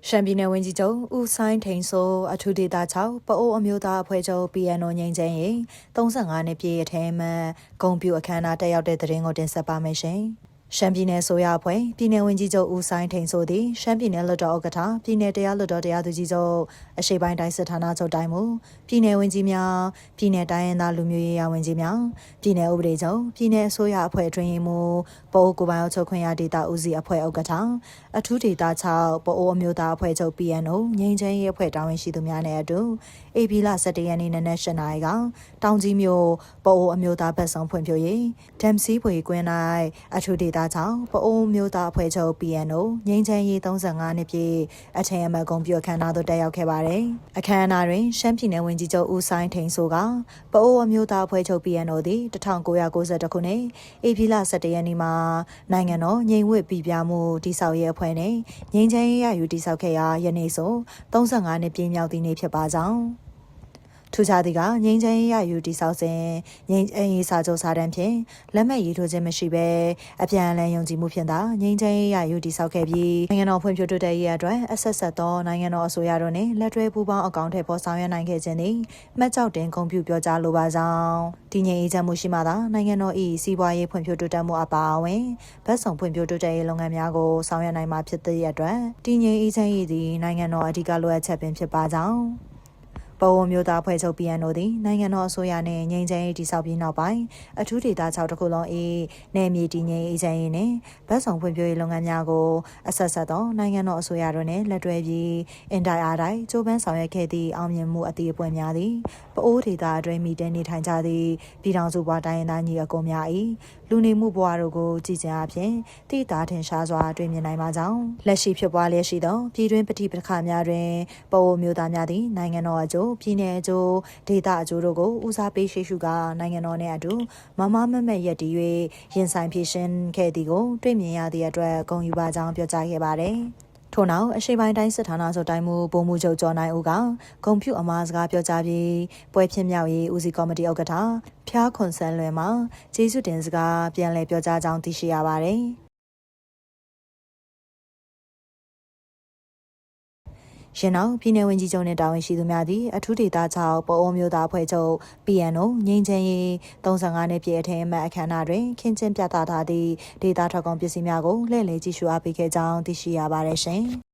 ရှမ်းပြည်နယ်ဝန်ကြီးချုပ်ဦးဆိုင်းထိန်ဆိုအထူးဒေသ6ပအိုးအမျိုးသားအဖွဲ့ချုပ် PNO ငြိမ်းချမ်းရေး35နှစ်ပြည့်အထက်မှဂုဏ်ပြုအခမ်းအနားတက်ရောက်တဲ့တဲ့ရင်ကိုတင်ဆက်ပါမယ်ရှင်။ရှမ်းပြည်နယ်ဆိုရအဖွဲ့ပြည်နယ်ဝန်ကြီးချုပ်ဦးဆိုင်းထိန်ဆိုသည်ရှမ်းပြည်နယ်လွှတ်တော်ဥက္ကဋ္ဌပြည်နယ်တရားလွှတ်တော်တရားသူကြီးချုပ်အရှိပိုင်းတိုင်းစစ်ဌာနချုပ်တိုင်းမူပြည်နယ်ဝန်ကြီးများပြည်နယ်တိုင်းရင်းသားလူမျိုးရေးရာဝန်ကြီးများပြည်နယ်ဥပဒေချုပ်ပြည်နယ်အစိုးရအဖွဲ့အတွင်းရေးမှူးပအိုးကိုပိုင်အုပ်ချုပ်ခွင့်ရဒေသဦးစီးအဖွဲ့ဥက္ကဋ္ဌအထူးဒေသ6ပအိုးအမျိုးသားအဖွဲ့ချုပ် PNO ငြိမ်းချမ်းရေးအဖွဲ့တာဝန်ရှိသူများနဲ့အတူဧပြီလ17ရက်နေ့နနက်8:00 နာရီကတောင်ကြီးမြို့ပအိုးအမျိုးသားဘက်ဆောင်ဖွံ့ဖြိုးရေးဒမ်စီဖွေကွင်း၌အထူးဒေသ6ပအိုးမျိုးသားအဖွဲ့ချုပ် PNO ငြိမ်းချမ်းရေး35နှစ်ပြည့်အထင်အမှတ်ဂုဏ်ပြုအခမ်းအနားသို့တက်ရောက်ခဲ့ပါတယ်။အခမ်းအနားတွင်ရှမ်းပြည်နယ်ဝန်ကြီးချုပ်ဦးဆိုင်းထိန်ဆိုကပအိုးအမျိုးသားအဖွဲ့ချုပ် PNO သည်1992ခုနှစ်ဧပြီလ17ရက်နေ့မှာနိုင်ငံတော်ငြိမ်ဝှက်ပြည်ပြမှုတည်ဆောက်ရေးအဖွဲ့နှင့်ငြိမ်းချမ်းရေးရယူတည်ဆောက်ခဲ့ရာယနေ့ဆို35နှစ်ပြည့်မြောက်သည့်နေ့ဖြစ်ပါကြောင်းထူးခြားသည့်ကငြိမ်းချမ်းရေးရယူတည်ဆောက်စဉ်ငြိမ်းချမ်းရေးစာချုပ်စာတမ်းဖြင့်လက်မှတ်ရေးထိုးခြင်းမရှိဘဲအပြန်အလှန်ယုံကြည်မှုဖြင့်သာငြိမ်းချမ်းရေးရယူတည်ဆောက်ခဲ့ပြီးနိုင်ငံတော်ဖွံ့ဖြိုးတိုးတက်ရေးအတွက်အဆက်ဆက်သောနိုင်ငံတော်အစိုးရတို့နှင့်လက်တွဲပူးပေါင်းအကောင့်ထဲပေါ်ဆောင်ရွက်နိုင်ခဲ့ခြင်းသည်မှတ်ကျောက်တင်ဂုဏ်ပြုပြောကြားလိုပါကြောင်းတည်ငြိမ်အေးချမ်းမှုရှိမှသာနိုင်ငံတော်၏စီးပွားရေးဖွံ့ဖြိုးတိုးတက်မှုအပါအဝင်ဗတ်ဆောင်ဖွံ့ဖြိုးတိုးတက်ရေးလုပ်ငန်းများကိုဆောင်ရွက်နိုင်မှာဖြစ်သည့်အတွက်တည်ငြိမ်အေးချမ်းရေးသည်နိုင်ငံတော်အဓိကလိုအပ်ချက်ပင်ဖြစ်ပါကြောင်းပအိုးမျိုးသားဖွဲ့ချုပ် PNO သည်နိုင်ငံတော်အစိုးရနှင့်ငြိမ်းချမ်းရေးတည်ဆောက်ပြီးနောက်ပိုင်းအထူးဒေသ6တခုလုံး၏နယ်မြေတည်ငြိမ်အေးချမ်းရေးနှင့်ဗတ်ဆောင်ဖွံ့ဖြိုးရေးလုပ်ငန်းများကိုအဆက်ဆက်သောနိုင်ငံတော်အစိုးရတို့နှင့်လက်တွဲပြီးအင်တိုင်းအားတိုင်းကြိုးပမ်းဆောင်ရွက်ခဲ့သည့်အောင်မြင်မှုအသည့်အပွင့်များသည်ပအိုးဒေသအတွင်းမိတဲနေထိုင်ကြသည့်ပြည်ထောင်စုဘဝတိုင်းရင်းသားညီအကိုများ၏လူနေမှုဘဝတို့ကိုကြည်ကြံအဖြစ်တိတာထင်ရှားစွာတွေ့မြင်နိုင်ပါကြောင်းလက်ရှိဖြစ်ပွားလျက်ရှိသောပြည်တွင်းပဋိပက္ခများတွင်ပအိုးမျိုးသားများသည်နိုင်ငံတော်အကျိုးပြည်내အကျိုးဒေသအကျိုးတို့ကိုဦးစားပေးရှိရှုကာနိုင်ငံတော်နှင့်အတူမမမမက်ရက်တည်၍ရင်ဆိုင်ဖြည့်ရှင်ခဲ့သည်ကိုတွေ့မြင်ရသည့်အတွက်ဂုဏ်ယူပါကြောင်းပြောကြားခဲ့ပါတယ်။ထို့နောက်အရှိပိုင်းတိုင်းစစ်ဌာနချုပ်တိုင်းမူဗိုလ်မှူးချုပ်ကျော်နိုင်ဦးကဂုဏ်ပြုအမှားစကားပြောကြားပြီးပွဲဖြစ်မြောက်ရေးဦးစီးကော်မတီဥက္ကဋ္ဌဖျားခွန်ဆန်းလွင်မှကျေးဇူးတင်စကားပြန်လည်ပြောကြားကြောင်းသိရှိရပါတယ်။ရင်းနောက်ပြည်내ဝန်ကြီးချုပ်နှင့်တာဝန်ရှိသူများသည့်အထူးဒေသ6ပအိုးမျိုးသားအဖွဲ့ချုပ် PNO ငြိမ်းချမ်းရေး35နှစ်ပြည့်အထင်အမှတ်အခမ်းအနားတွင်ခင်းကျင်းပြသထားသည့်ဒေသထွက်ကုန်ပစ္စည်းများကိုလှည့်လည်ကြည့်ရှုအားပေးခဲ့ကြောင်းသိရှိရပါတယ်ရှင်။